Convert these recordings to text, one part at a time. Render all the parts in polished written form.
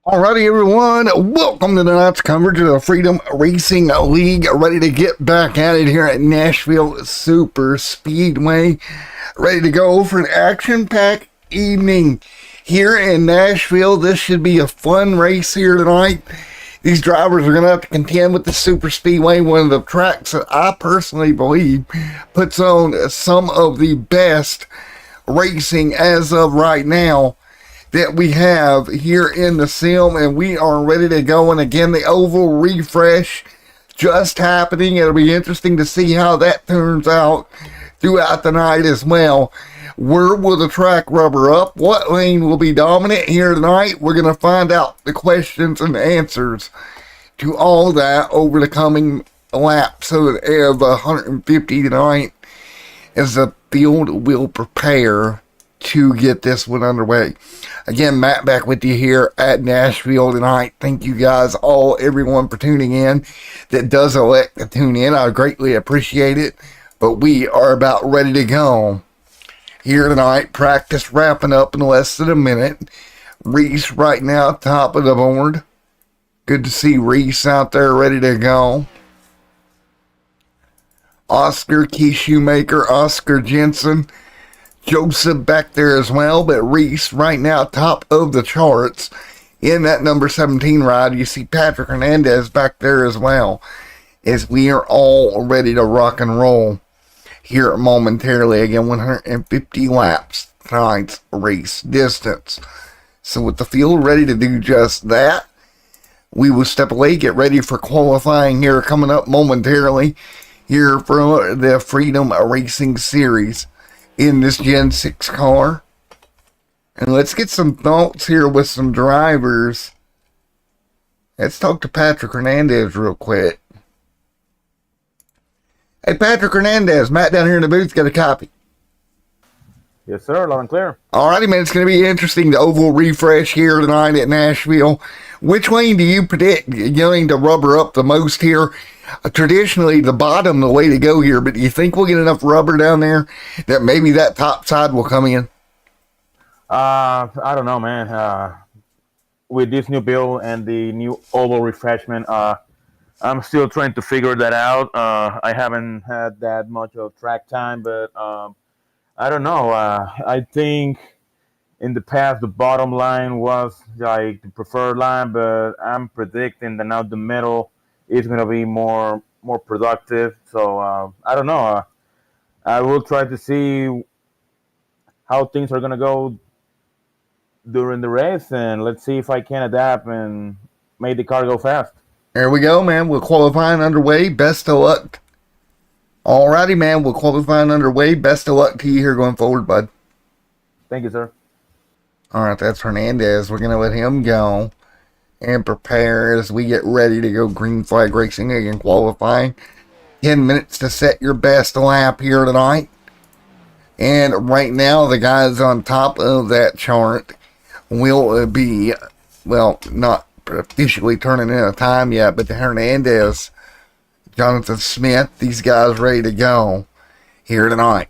Alrighty, everyone, welcome to tonight's coverage of the Freedom Racing League. Ready to get back at it here at Nashville Super Speedway. Ready to go for an action-packed evening here in Nashville. This should be a fun race here tonight. These drivers are going to have to contend with the Super Speedway, one of the tracks that I personally believe puts on some of the best racing as of right now that we have here in the sim, and we are ready to go. And again, the oval refresh just happening. It'll be interesting to see how that turns out throughout the night as well. Where will the track rubber up? What lane will be dominant here tonight? We're going to find out the questions and answers to all that over the coming laps of 150 tonight as the field will prepare to get this one underway. Again, Matt back with you here at Nashville tonight. Thank you guys everyone for tuning in that does elect to tune in. I greatly appreciate it. But we are about ready to go here tonight. Practice wrapping up in less than a minute. Reese right now top of the board. Good to see Reese out there ready to go. Oscar Key Shoemaker, Oscar Jensen, Joseph back there as well, but Reese right now top of the charts in that number 17 ride. You see Patrick Hernandez back there as well, as we are all ready to rock and roll here momentarily. Again, 150 laps tonight's race distance. So with the field ready to do just that, we will step away, get ready for qualifying here coming up momentarily here for the Freedom Racing Series in this Gen 6 car. And let's get some thoughts here with some drivers. Let's talk to Patrick Hernandez real quick. Hey, Patrick Hernandez, Matt down here in the booth got a copy. Yes, sir. Loud and clear. Alrighty, man. It's going to be interesting. The oval refresh here tonight at Nashville. Which lane do you predict going to rubber up the most here? Traditionally, the bottom, the way to go here. But do you think we'll get enough rubber down there that maybe that top side will come in? I don't know, man. With this new build and the new oval refreshment, I'm still trying to figure that out. I haven't had that much of track time, but I don't know. I think in the past the bottom line was like the preferred line, but I'm predicting that now the middle is going to be more productive. So I don't know. I will try to see how things are going to go during the race, and let's see if I can adapt and make the car go fast. There we go, man. We're qualifying underway. Best of luck. Alrighty, man. We're qualifying underway. Best of luck to you here going forward, bud. Thank you, sir. Alright, that's Hernandez. We're going to let him go and prepare as we get ready to go green flag racing again, qualifying. 10 minutes to set your best lap here tonight. And right now, the guys on top of that chart will be, well, not officially turning in a time yet, but the Hernandez, Jonathan Smith, these guys ready to go here tonight.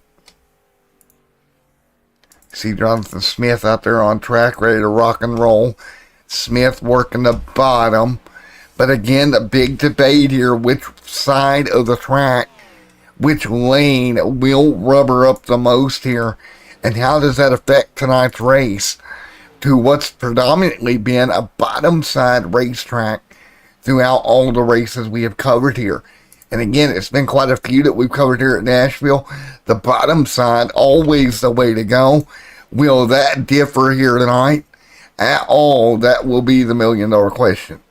See Jonathan Smith out there on track, ready to rock and roll. Smith working the bottom. But again, the big debate here, which side of the track, which lane will rubber up the most here, and how does that affect tonight's race to what's predominantly been a bottom side racetrack throughout all the races we have covered here. And again, it's been quite a few that we've covered here at Nashville. The bottom side, always the way to go. Will that differ here tonight at all? That will be the $1 million question.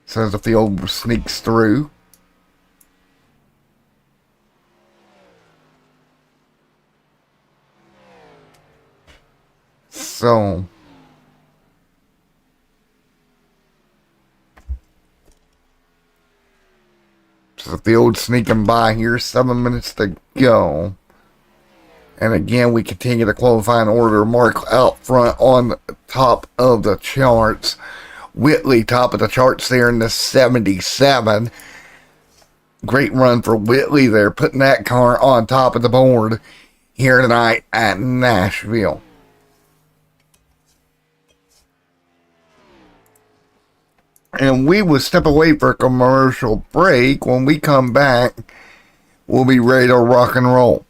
So as the field sneaks through. So the field sneaking by here, 7 minutes to go. And again, we continue the qualifying order. Mark out front on top of the charts. Whitley top of the charts there in the 77. Great run for Whitley there, putting that car on top of the board here tonight at Nashville. and we will step away for a commercial break. When we come back, we'll be ready to rock and roll.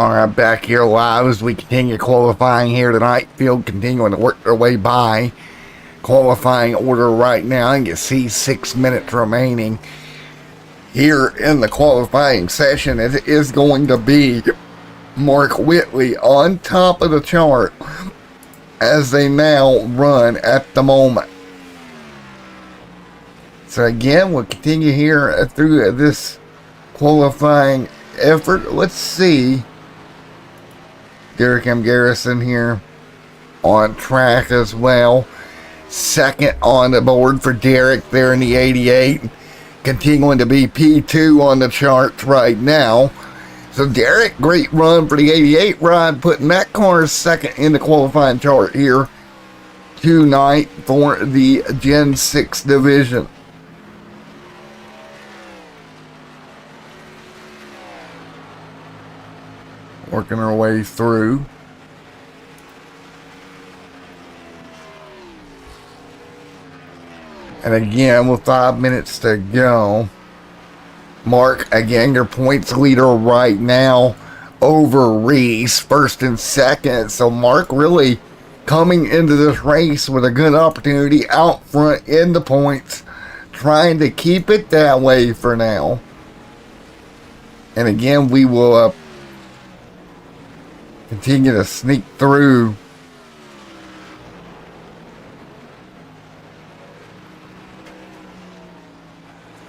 Alright, back here live as we continue qualifying here tonight. Field continuing to work their way by. Qualifying order right now. You can see 6 minutes remaining here in the qualifying session. It is going to be Mark Whitley on top of the chart as they now run at the moment. So again, we'll continue here through this qualifying effort. Let's see. Derek M. Garrison here on track as well. Second on the board for Derek there in the 88. Continuing to be P2 on the charts right now. So Derek, great run for the 88 ride, putting that car second in the qualifying chart here tonight for the Gen 6 division. Working our way through. And again, with 5 minutes to go, Mark, again, your points leader right now over Reese, first and second. So Mark really coming into this race with a good opportunity out front in the points, trying to keep it that way for now. And again, we will continue to sneak through.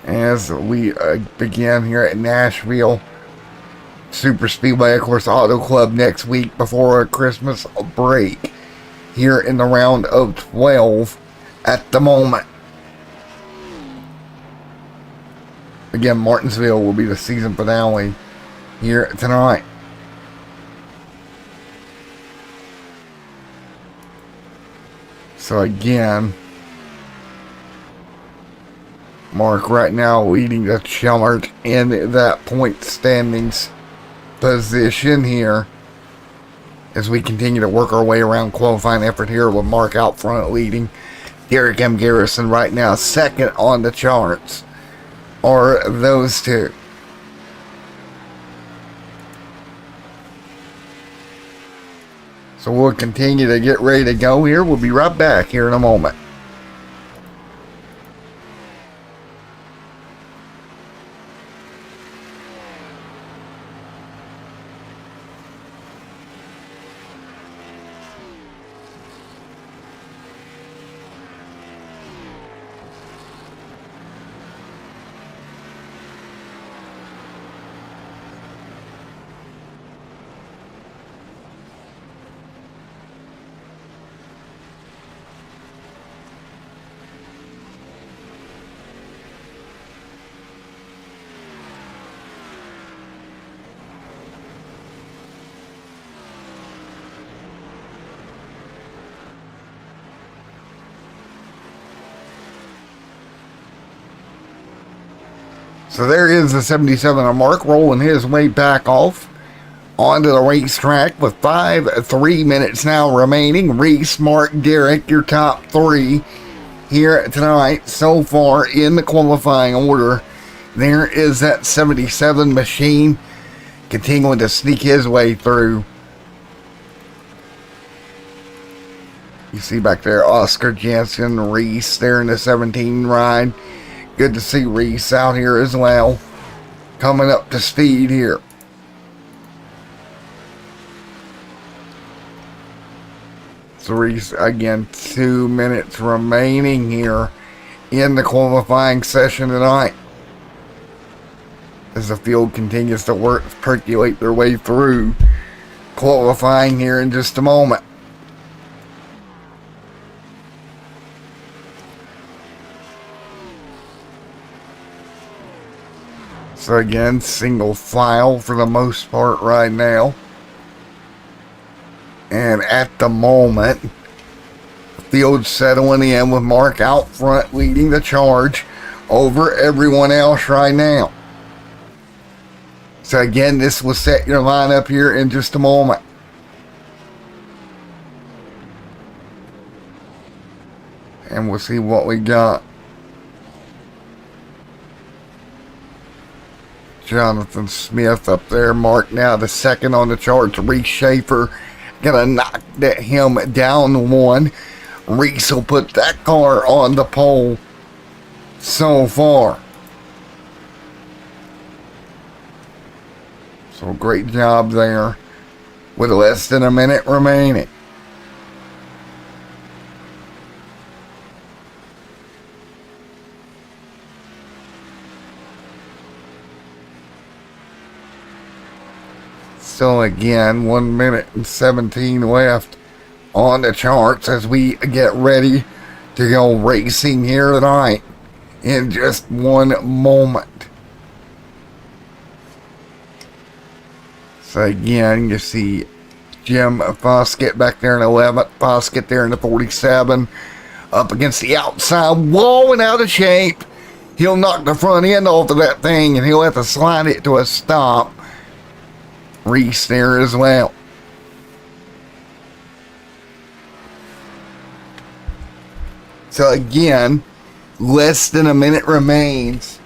As we begin here at Nashville Super Speedway, of course, Auto Club next week before a Christmas break here in the round of 12 at the moment. Again, Martinsville will be the season finale here tonight. So again, Mark right now leading the chart in that point standings position here as we continue to work our way around qualifying effort here with Mark out front leading. Derek M. Garrison right now second on the charts are those two. So we'll continue to get ready to go here. We'll be right back here in a moment. So there is the 77 of Mark rolling his way back off onto the racetrack with 3 minutes now remaining. Reese, Mark, Derek, your top three here tonight so far in the qualifying order. There is that 77 machine continuing to sneak his way through. You see back there Oscar Jensen, Reese there in the 17 ride. Good to see Reese out here as well, coming up to speed here. So Reese, again, 2 minutes remaining here in the qualifying session tonight, as the field continues to percolate their way through qualifying here in just a moment. So again, single file for the most part right now. And at the moment, field settling in with Mark out front leading the charge over everyone else right now. So again, this will set your lineup here in just a moment. And we'll see what we got. Jonathan Smith up there, Mark now the second on the charts. Reese Schaefer gonna knock him down one. Reese will put that car on the pole so far. So great job there with less than a minute remaining. So again, 1 minute and 17 left on the charts as we get ready to go racing here tonight in just one moment. So again, you see Jim Foskett back there in 11th, Foskett there in the 47, up against the outside wall and out of shape. He'll knock the front end off of that thing and he'll have to slide it to a stop. Reese there as well. So again, less than a minute remains.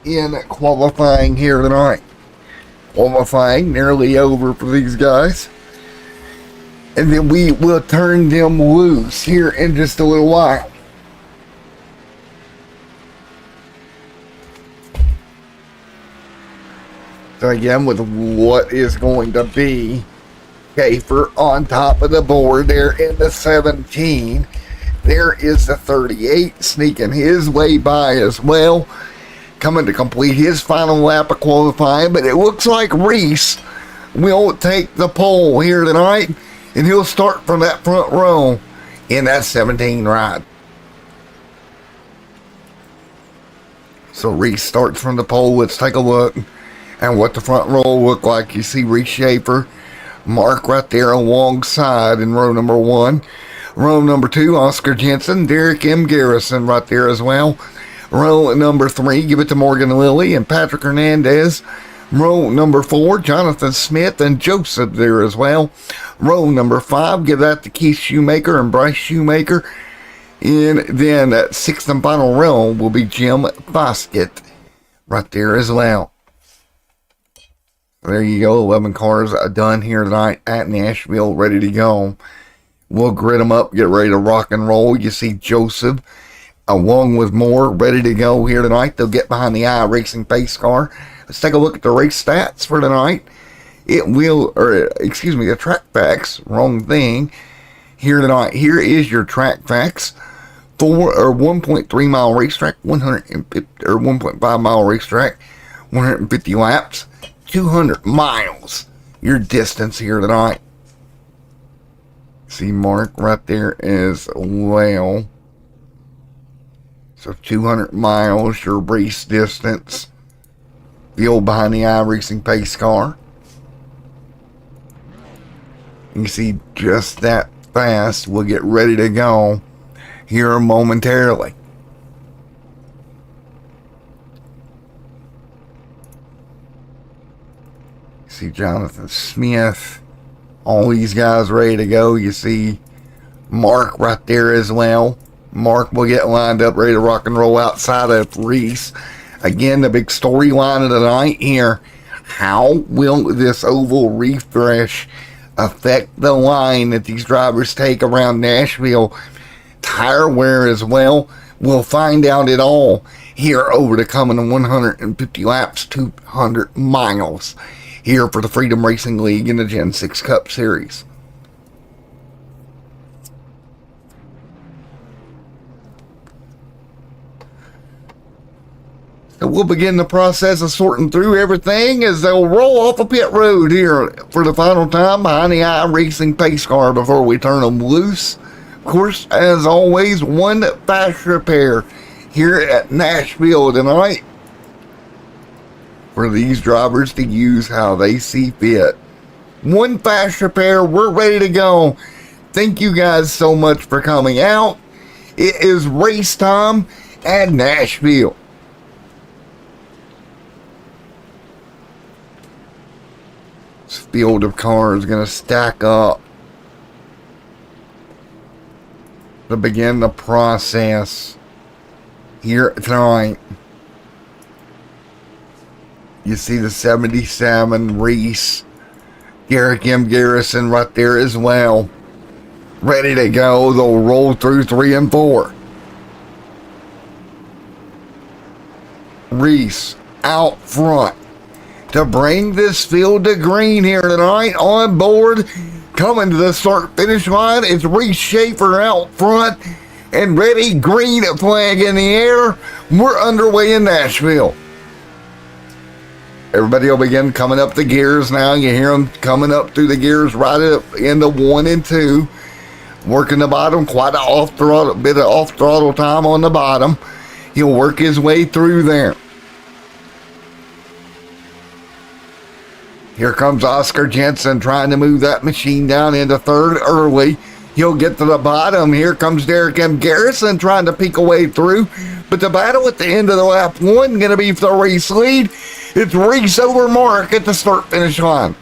In qualifying here tonight. Qualifying nearly over for these guys. And then we will turn them loose here in just a little while. So again, with what is going to be Schaefer on top of the board there in the 17. There is the 38 sneaking his way by as well, coming to complete his final lap of qualifying. But it looks like Reese will take the pole here tonight, and he'll start from that front row in that 17 ride. So Reese starts from the pole. Let's take a look and what the front row will look like. You see Reese Schaefer, Mark right there alongside in row number 1. Row number 2, Oscar Jensen, Derek M. Garrison right there as well. Row number 3, give it to Morgan Lilly and Patrick Hernandez. Row number 4, Jonathan Smith and Joseph there as well. Row number 5, give that to Keith Shoemaker and Bryce Shoemaker. And then that 6th and final row will be Jim Foskett right there as well. There you go, 11 cars done here tonight at Nashville, ready to go. We'll grid them up, get ready to rock and roll. You see Joseph, along with more, ready to go here tonight. They'll get behind the iRacing pace car. Let's take a look at the race stats for tonight. The track facts, wrong thing, here tonight. Here is your track facts. 1.3 mile racetrack, 1.5 mile racetrack, 150 laps. 200 miles, your distance here tonight. See Mark right there as well. So 200 miles, your race distance. Field behind the iRacing pace car. You see just that fast. We'll get ready to go here momentarily. See Jonathan Smith, all these guys ready to go. You see Mark right there as well. Mark will get lined up, ready to rock and roll outside of Reese. Again, the big storyline of the night here. How will this oval refresh affect the line that these drivers take around Nashville? Tire wear as well. We'll find out it all here over the coming 150 laps, 200 miles. Here for the Freedom Racing League in the Gen6 Cup Series. So we'll begin the process of sorting through everything as they'll roll off a pit road here for the final time behind the iRacing pace car before we turn them loose Of course, as always, one fast repair here at Nashville tonight for these drivers to use how they see fit. One fast repair, we're ready to go. Thank you guys so much for coming out. It is race time at Nashville. This field of cars going to stack up to begin the process here tonight. You see the 77 Reese, Garrick M. Garrison right there as well. Ready to go. They'll roll through 3 and 4. Reese out front to bring this field to green here tonight. On board, coming to the start-finish line, it's Reese Schaefer out front and ready. Green flag in the air. We're underway in Nashville. Everybody will begin coming up the gears now. You hear them coming up through the gears right up into 1 and 2. Working the bottom, quite a bit of off throttle time on the bottom. He'll work his way through there. Here comes Oscar Jensen trying to move that machine down into 3rd early. He'll get to the bottom. Here comes Derek M. Garrison trying to peek away through. But the battle at the end of the lap 1 going to be for the Reese lead. It's Reese over Mark at the start-finish line.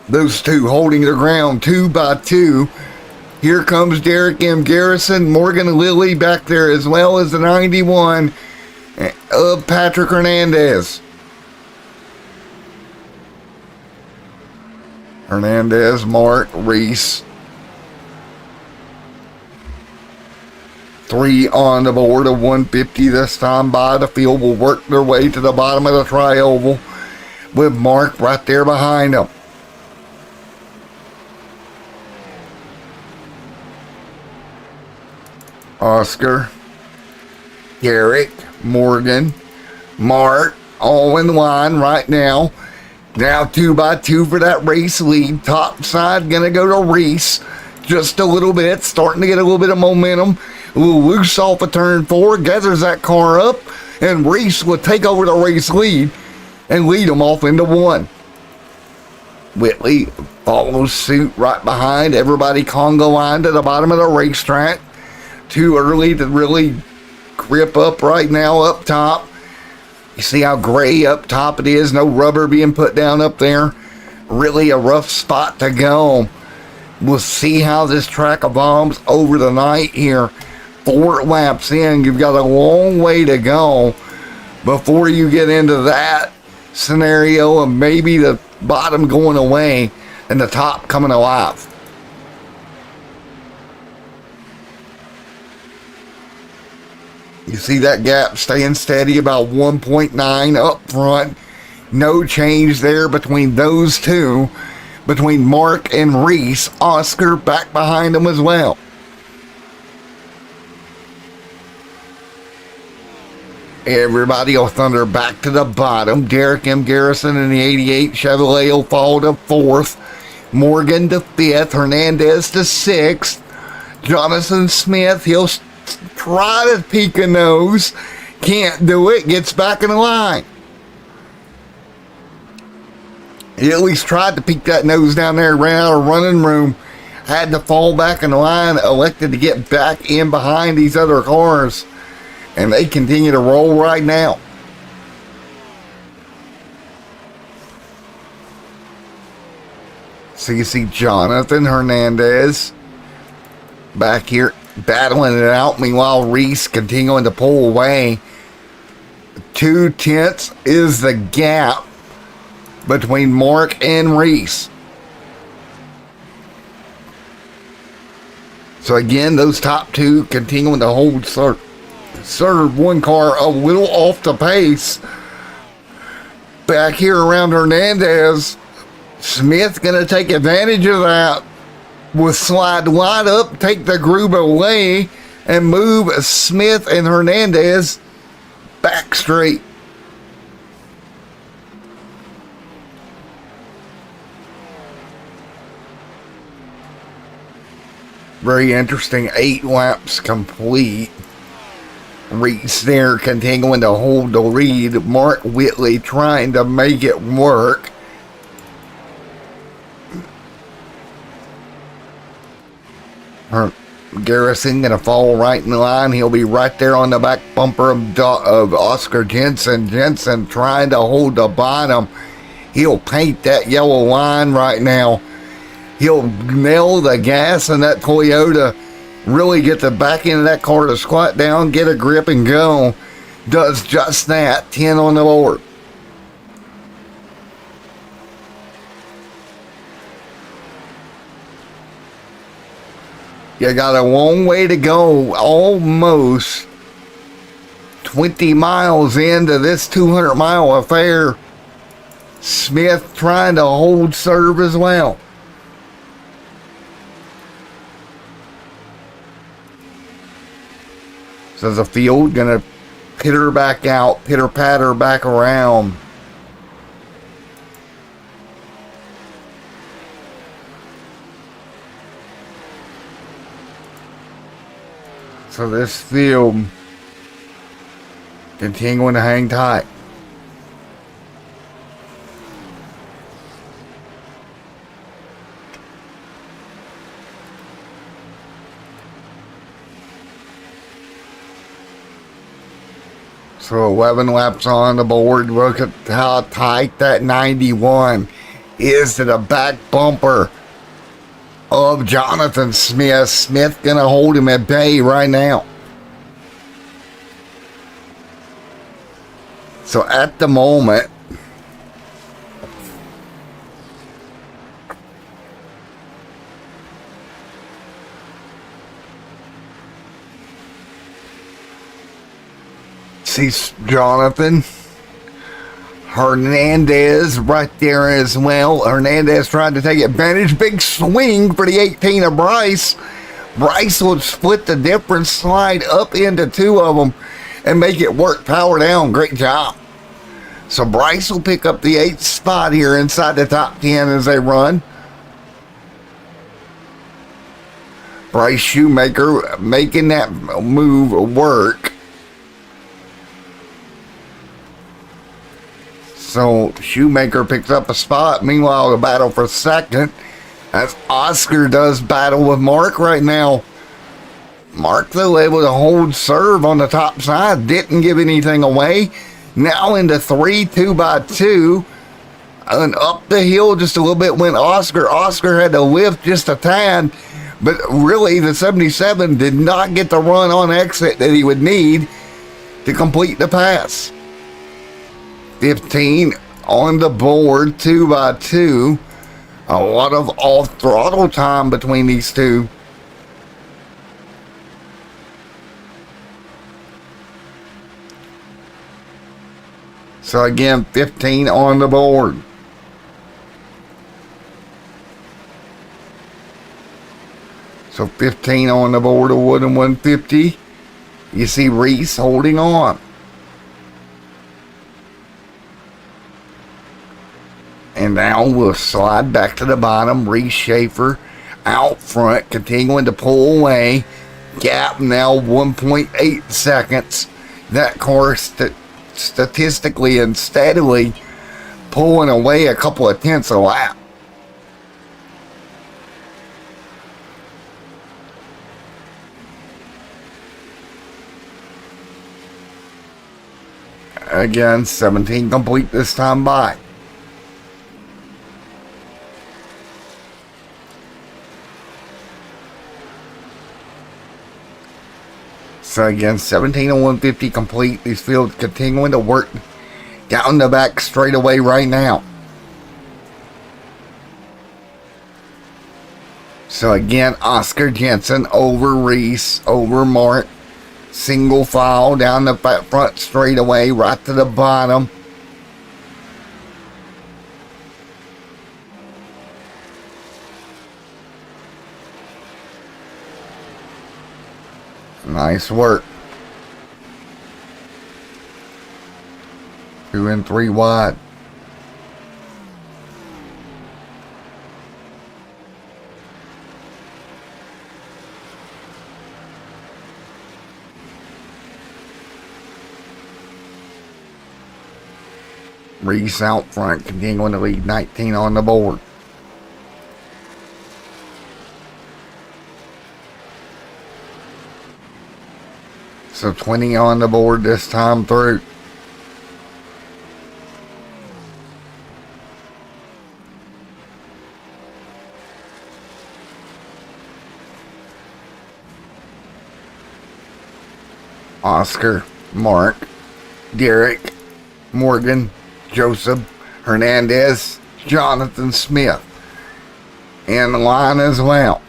Those two holding their ground 2 by 2. Here comes Derek M. Garrison. Morgan Lilly back there as well as the 91 of Patrick Hernandez. Hernandez, Mark, Reese. 3 on the board of 150 this time by. The field will work their way to the bottom of the tri-oval with Mark right there behind them. Oscar, Garrick, Morgan, Mark, all in line right now. Now 2 by 2 for that Reese lead. Top side going to go to Reese. Just a little bit. Starting to get a little bit of momentum. A little loose off of turn 4. Gathers that car up. And Reese will take over the Reese lead and lead them off into 1. Whitley follows suit right behind. Everybody Congo line to the bottom of the racetrack. Too early to really grip up right now up top. You see how gray up top it is. No rubber being put down up there. Really a rough spot to go. We'll see how this track evolves over the night here. 4 laps in. You've got a long way to go before you get into that scenario of maybe the bottom going away and the top coming alive. You see that gap staying steady about 1.9 up front. No change there between those two. Between Mark and Reese. Oscar back behind them as well. Everybody will thunder back to the bottom. Derek M. Garrison in the 88 Chevrolet will fall to 4th. Morgan to 5th. Hernandez to 6th. Jonathan Smith, he'll try to peek a nose. Can't do it. Gets back in the line. He at least tried to peek that nose down there. Ran out of running room. Had to fall back in the line. Elected to get back in behind these other cars. And they continue to roll right now. So you see Jonathan Hernandez back here battling it out. Meanwhile, Reese continuing to pull away. 2/10 is the gap between Mark and Reese. So again, those top two continuing to hold serve one car a little off the pace. Back here around Hernandez, Smith going to take advantage of that. Will slide wide up, take the groove away, and move Smith and Hernandez back straight. Very interesting. 8 laps complete. Reese there continuing to hold the lead. Mark Whitley trying to make it work. Garrison gonna fall right in line. He'll be right there on the back bumper of Oscar Jensen. Jensen trying to hold the bottom. He'll paint that yellow line right now. He'll nail the gas in that Toyota. Really get the back end of that car to squat down, get a grip, and go. Does just that. 10 on the board. You got a long way to go. Almost 20 miles into this 200-mile affair. Smith trying to hold serve as well. So the field gonna pitter back out, pitter patter back around. So this field continuing to hang tight. So 11 laps on the board. Look at how tight that 91 is to the back bumper of Jonathan Smith. Smith gonna hold him at bay right now. So at the moment, sees Jonathan. Hernandez right there as well. Hernandez trying to take advantage. Big swing for the 18 of Bryce. Bryce will split the difference, slide up into 2 of them, and make it work. Power down. Great job. So Bryce will pick up the 8th spot here inside the top 10 as they run. Bryce Shoemaker making that move work. So Shoemaker picks up a spot. Meanwhile, the battle for second as Oscar does battle with Mark right now. Mark, though, able to hold serve on the top side. Didn't give anything away. Now into 3, 2x2. And up the hill just a little bit went Oscar. Oscar had to lift just a tad. But really, the 77 did not get the run on exit that he would need to complete the pass. 15 on the board, 2x2. A lot of off throttle time between these two. So again, 15 on the board. So 15 on the board of Wood and 150. You see Reese holding on. And now we'll slide back to the bottom. Reese Schaefer out front, continuing to pull away. Gap now 1.8 seconds. That car statistically and steadily pulling away a couple of tenths a lap. Again, 17 complete this time by. So again, 17 and 150 complete. These fields continuing to work down the back straightaway right now. So again, Oscar Jensen over Reese, over Mark. Single file down the front straightaway, right to the bottom. Nice work. 2 and 3 wide. Reese out front, continuing to lead 19 on the board. So 20 on the board this time through. Oscar, Mark, Derek, Morgan, Joseph, Hernandez, Jonathan Smith in the line as well.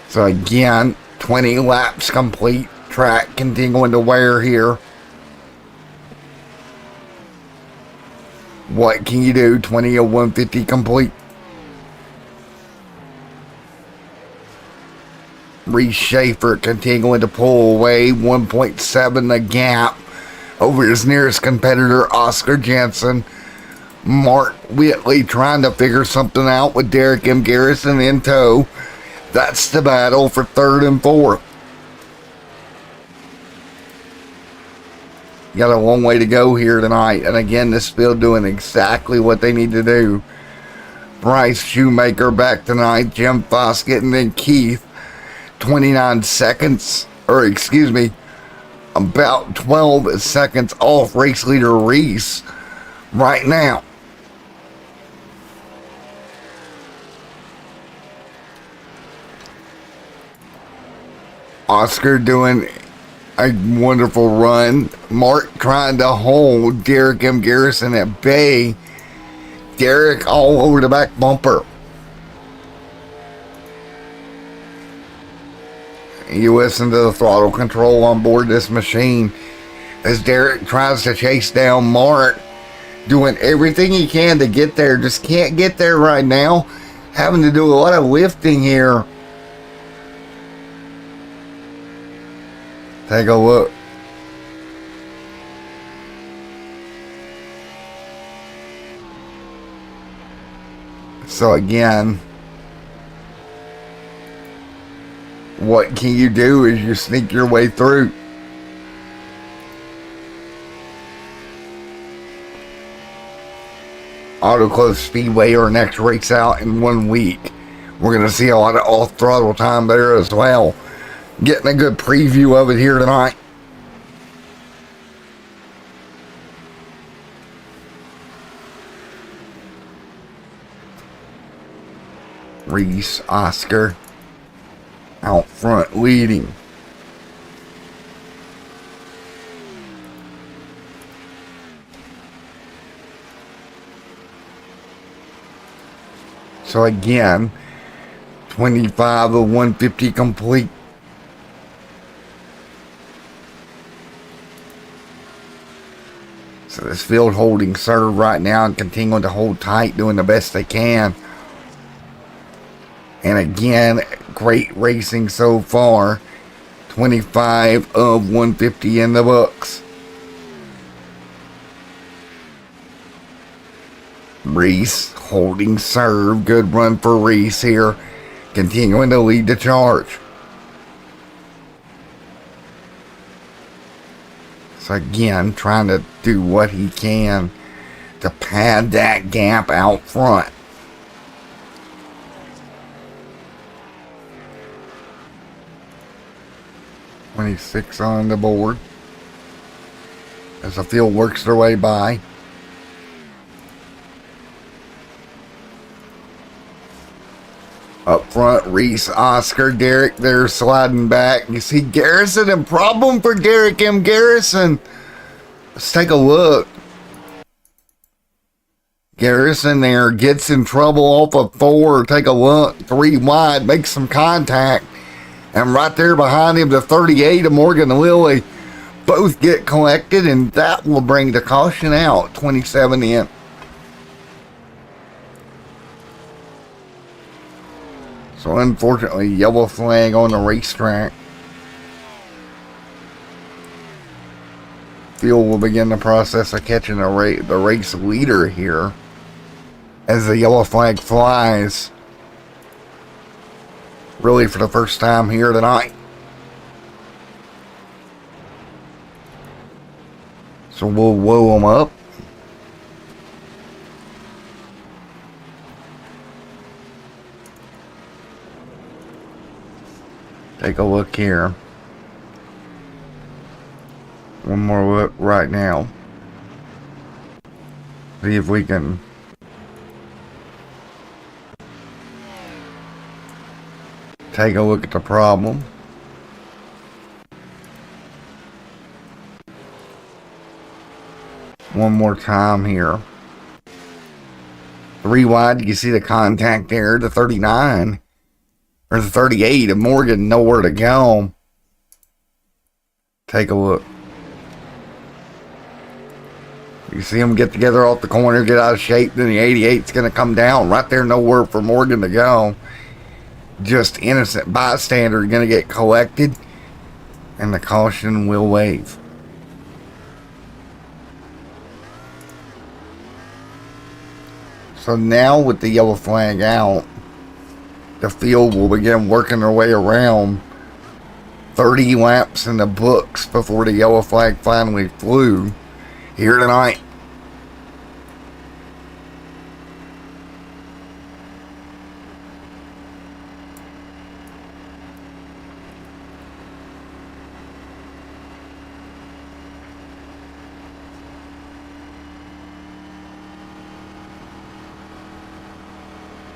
So again, 20 laps complete. Track continuing to wear here. What can you do? 20 of 150 complete. Reese Schaefer continuing to pull away. 1.7 the gap over his nearest competitor, Oscar Jensen. Mark Whitley trying to figure something out with Derek M. Garrison in tow. That's the battle for third and fourth. Got a long way to go here tonight. And again, this field doing exactly what they need to do. Bryce Shoemaker back tonight. Jim Foskett and then Keith. 29 seconds, or excuse me, about 12 seconds off race leader Reese right now. Oscar doing a wonderful run. Mark trying to hold Derek M. Garrison at bay. Derek all over the back bumper. You listen to the throttle control on board this machine as Derek tries to chase down Mark, doing everything he can to get there. Just can't get there right now. Having to do a lot of lifting here. Take a look. So again, what can you do as you sneak your way through? Autoclose Speedway, our next race out in 1 week. We're going to see a lot of off-throttle time there as well. Getting a good preview of it here tonight. Reese, Oscar out front leading. So again, 25 of 150 complete. So this field holding serve right now and continuing to hold tight, doing the best they can. And again, great racing so far. 25 of 150 in the books. Reese holding serve. Good run for Reese here. Continuing to lead the charge. So again, trying to do what he can to pad that gap out front. .26 on the board as the field works their way by. Up front, Reese, Oscar, Derek, they're sliding back. You see Garrison, and problem for Derek M. Garrison. Let's take a look. Garrison there gets in trouble off of 4. Take a look. 3 wide, makes some contact. And right there behind him, the 38 of Morgan Lilly. Both get collected, and that will bring the caution out. 27 in. So unfortunately, yellow flag on the racetrack. Field will begin the process of catching the race leader here as the yellow flag flies. Really for the first time here tonight. So we'll woo them up. Take a look here. One more look right now. See if we can take a look at the problem. One more time here. 3 wide, you see the contact there, the 39 or the 38 of Morgan, nowhere to go. Take a look. You see them get together off the corner, get out of shape, then the 88's going to come down right there, nowhere for Morgan to go. Just innocent bystander going to get collected, and the caution will wave. So now with the yellow flag out, the field will begin working their way around. 30 laps in the books before the yellow flag finally flew here tonight.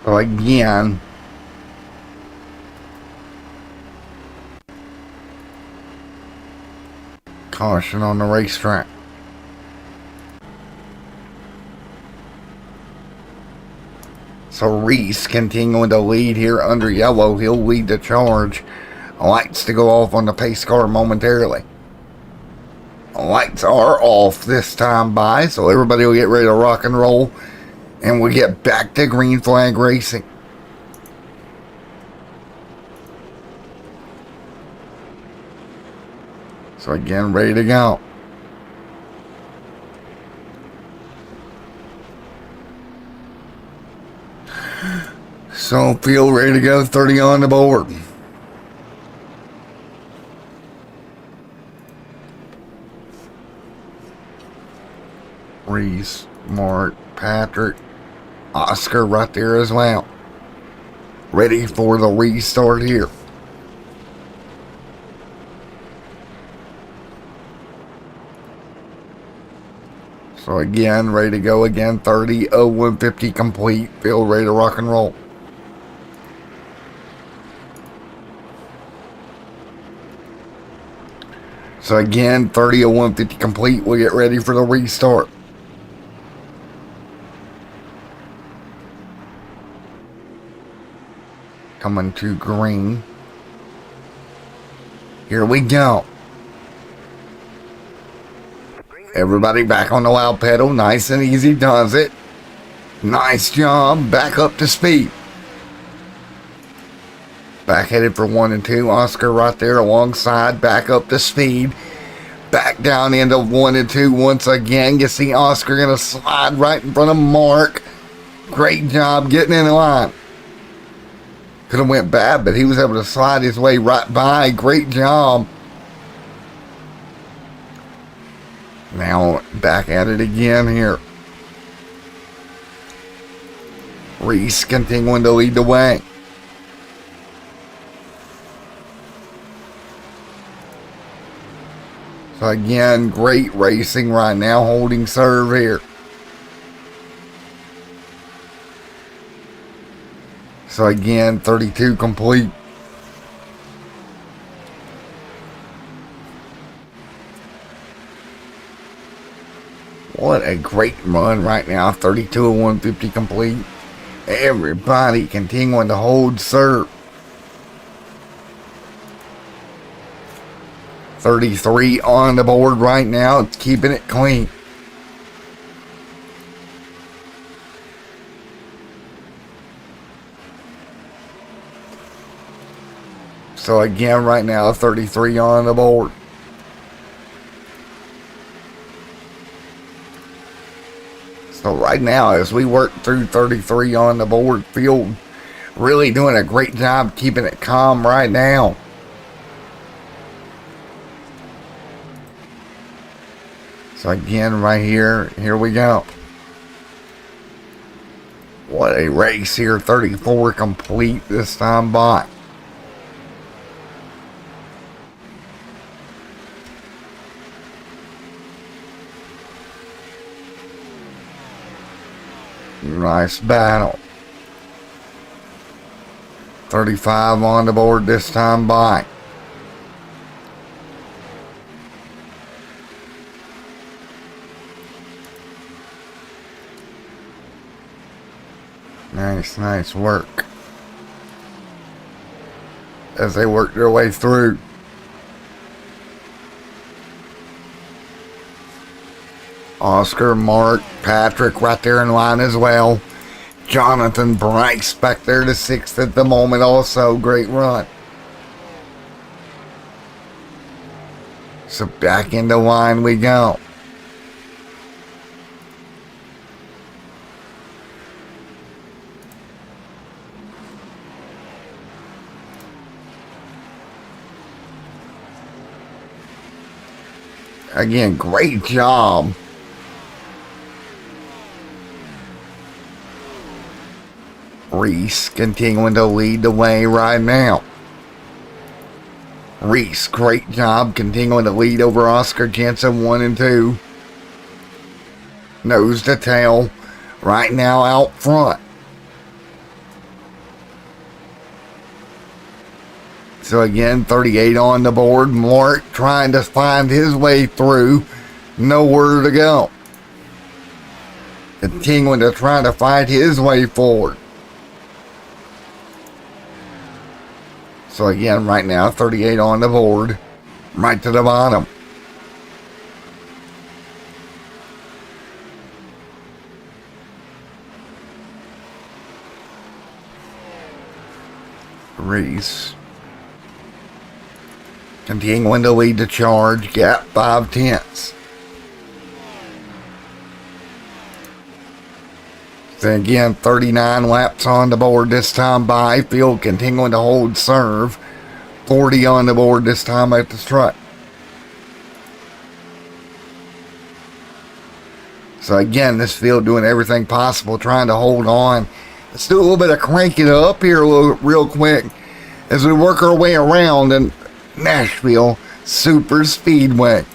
So again, caution on the racetrack. So Reese continuing to lead here under yellow. He'll lead the charge. Lights to go off on the pace car momentarily. Lights are off this time by, so everybody will get ready to rock and roll. And we get back to green flag racing. So again, ready to go. So field ready to go, 30 on the board. Reese, Mark, Patrick, Oscar right there as well. Ready for the restart here. So again, ready to go again. 30, 0150 complete. Field ready to rock and roll. So again, 30, 0150 complete. We'll get ready for the restart. Coming to green. Here we go. Everybody back on the loud pedal. Nice and easy does it. Nice job. Back up to speed. Back headed for 1 and 2. Oscar right there alongside. Back up to speed. Back down into 1 and 2 once again. You see Oscar going to slide right in front of Mark. Great job getting in line. Could have went bad, but he was able to slide his way right by. Great job. Now back at it again here. Reese continuing to lead the way. So again, great racing right now, holding serve here. So again, 32 complete. What a great run right now. 32 of 150 complete. Everybody continuing to hold serve. 33 on the board right now. It's keeping it clean. So again, right now, 33 on the board. So right now, as we work through 33 on the board, field really doing a great job keeping it calm right now. So So again, right here we go. What a race here. 34 complete this time by. Nice battle. 35 on the board this time by. Nice work as they work their way through. Oscar, Mark, Patrick right there in line as well. Jonathan, Bryce back there to 6th at the moment also. Great run. So back into line we go. Again, great job. Reese continuing to lead the way right now. Reese, great job continuing to lead over Oscar Jensen 1 and 2. Nose to tail right now out front. So again, 38 on the board. Mark trying to find his way through. Nowhere to go. Continuing to try to fight his way forward. So again, right now, 38 on the board. Right to the bottom. Reese. Continuing to lead the charge, gap 5/10. Then again, 39 laps on the board this time by. Field continuing to hold serve. 40 on the board this time at the strut. So again, this field doing everything possible, trying to hold on. Let's do a little bit of cranking it up here real quick as we work our way around and Nashville Super Speedway.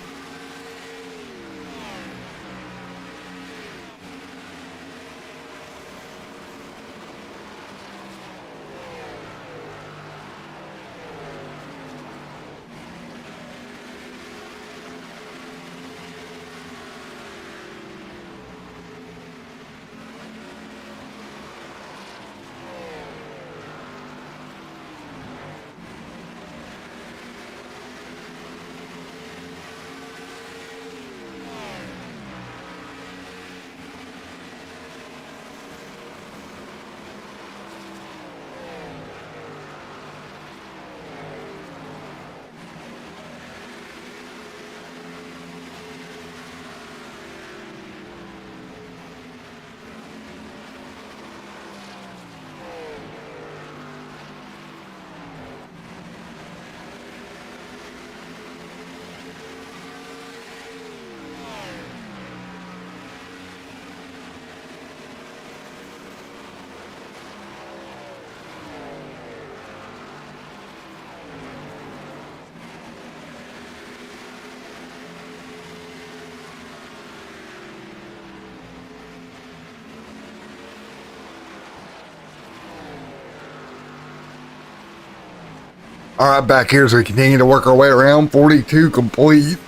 All right, back here as we continue to work our way around. 42 complete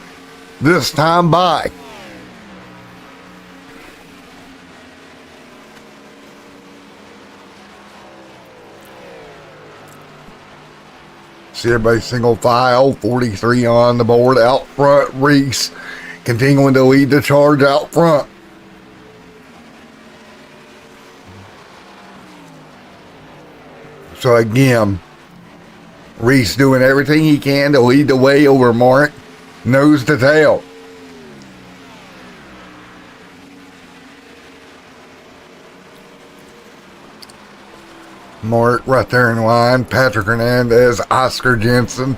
this time by. See everybody single file. 43 on the board. Out front, Reese continuing to lead the charge out front. So again, Reese doing everything he can to lead the way over Mark, nose to tail. Mark right there in line, Patrick Hernandez, Oscar Jensen,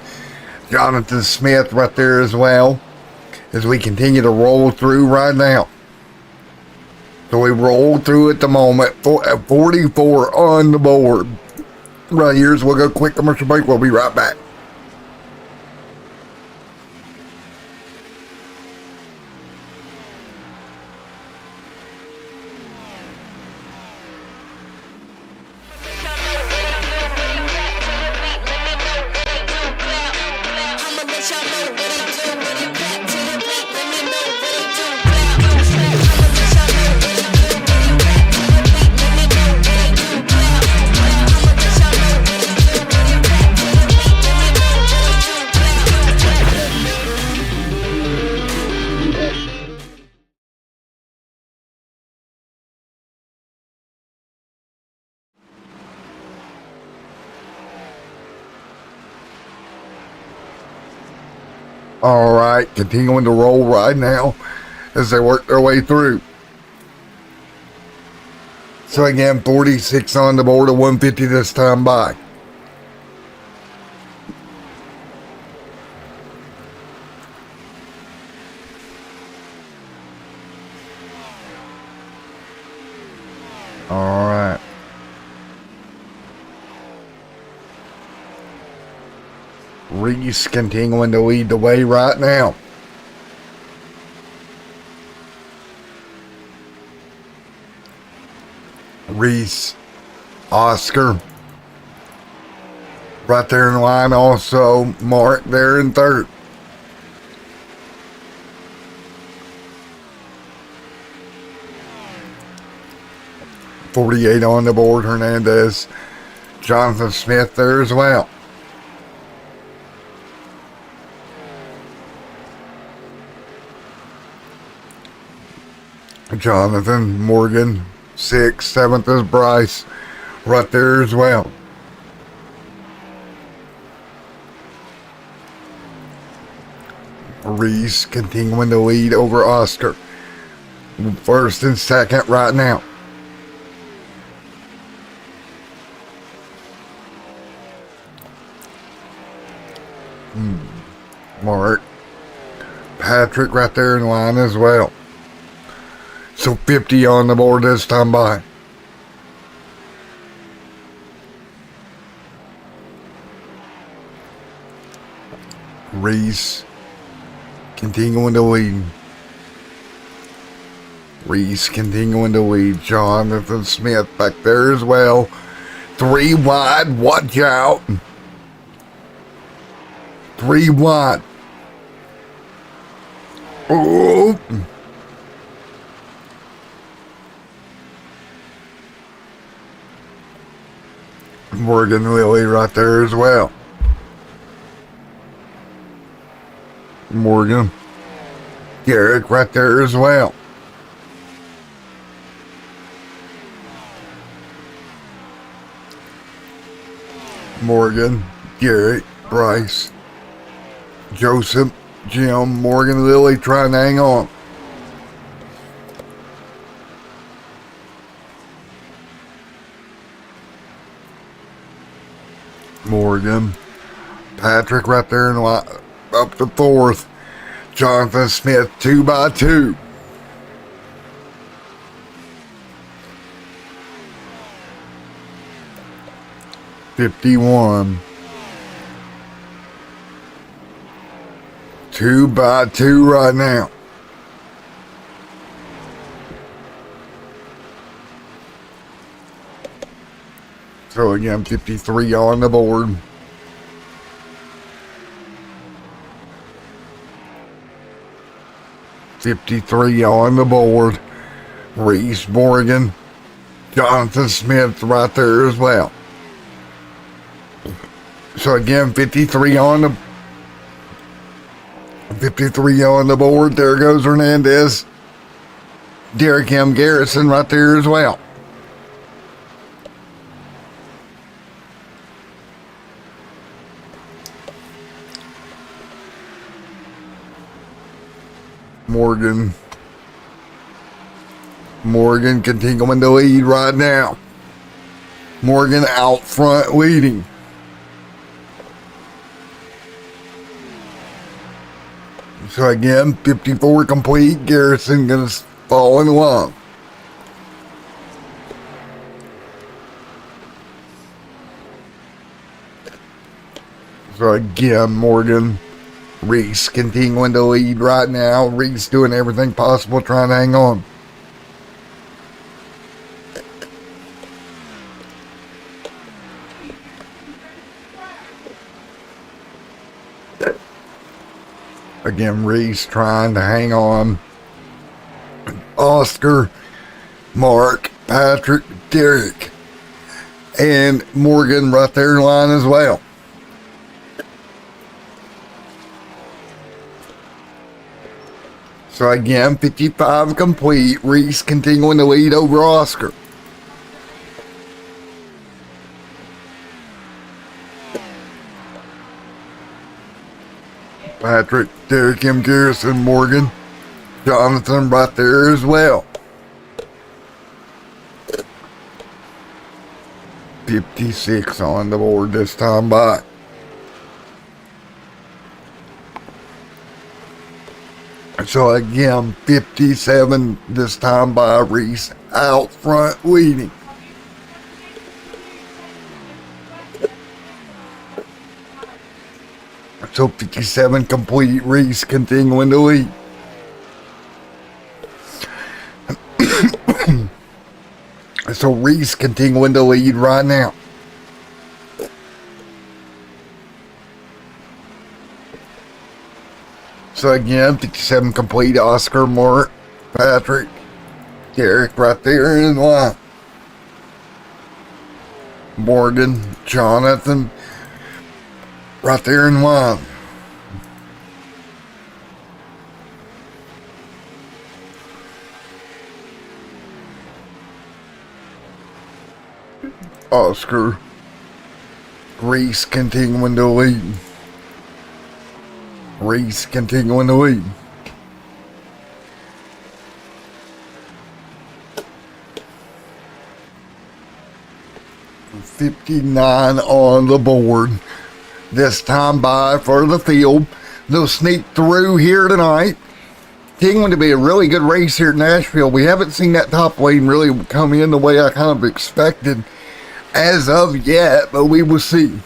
Jonathan Smith right there as well. as we continue to roll through right now. So we roll through at the moment, 44 on the board. Right here, so we'll go quick commercial break. We'll be right back. All right, continuing to roll right now as they work their way through. So again, 46 on the board, a 150 this time by. All right. Reese continuing to lead the way right now. Reese, Oscar, right there in line also. Mark there in third. .48 on the board, Hernandez. Jonathan Smith there as well. Jonathan, Morgan, 6th, 7th is Bryce, right there as well. Reese continuing to lead over Oscar. First and second right now. Mark, Patrick right there in line as well. So 50 on the board this time by. Reese continuing to lead. Reese continuing to lead. Jonathan Smith back there as well. 3 wide. Watch out. 3 wide. Oh. Morgan Lilly right there as well. Morgan. Garrick right there as well. Morgan, Garrick, Bryce, Joseph, Jim, Morgan Lilly trying to hang on. Morgan, Patrick right there in line, up to 4th. Jonathan Smith 2 by 2. .51. 2 by 2 right now. So again, 53 on the board. .53 on the board. Reese, Morgan, Jonathan Smith right there as well. So again, 53 on the board. There goes Hernandez. Derek M. Garrison right there as well. Morgan continuing to lead right now. Morgan out front leading. So again, 54 complete. Garrison gonna fall in line. So again, Morgan, Reese continuing to lead right now. Reese doing everything possible trying to hang on. Again, Reese trying to hang on. Oscar, Mark, Patrick, Derek, and Morgan right there in line as well. So again, 55 complete. Reese continuing to lead over Oscar. Patrick, Derek M. Garrison, Morgan, Jonathan right there as well. 56 on the board this time by. So again, 57 this time by Reese out front leading. So 57 complete, Reese continuing to lead. So Reese continuing to lead right now. So again, 57 complete, Oscar, Mark, Patrick, Derek right there in line. Morgan, Jonathan, right there in line. Oscar, Reese continuing to lead. Reese continuing to lead. $59 on the board. This time by for the field. They'll sneak through here tonight. Going to be a really good race here at Nashville. We haven't seen that top lane really come in the way I kind of expected as of yet, but we will see.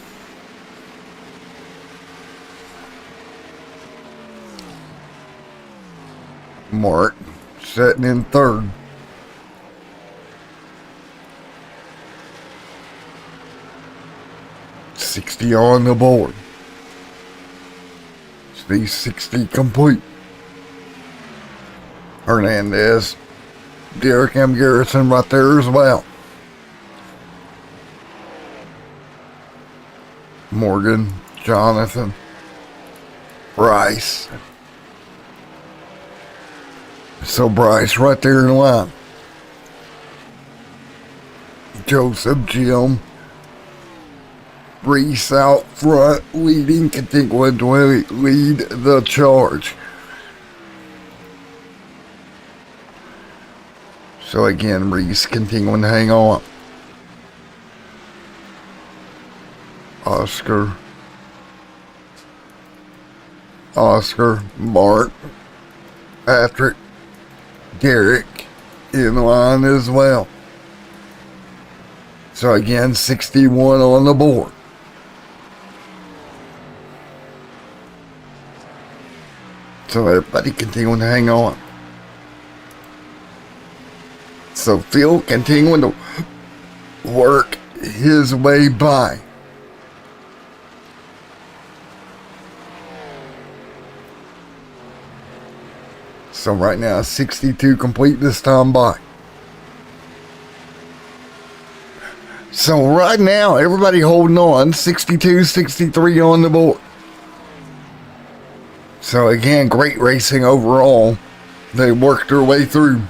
Mark sitting in third. $60 on the board. So these 60 complete. Hernandez, Derek M. Garrison right there as well. Morgan, Jonathan, Bryce. So Bryce right there in line. Joseph, Jim, Reese out front, leading, continuing to lead the charge. So again, Reese continuing to hang on. Oscar, Mark, Patrick, Derek in line as well. So again, 61 on the board. So everybody continuing to hang on. So Phil continuing to work his way by. So right now, 62 complete this time by. So right now, everybody holding on, 62, 63 on the board. So again, great racing overall. They worked their way through.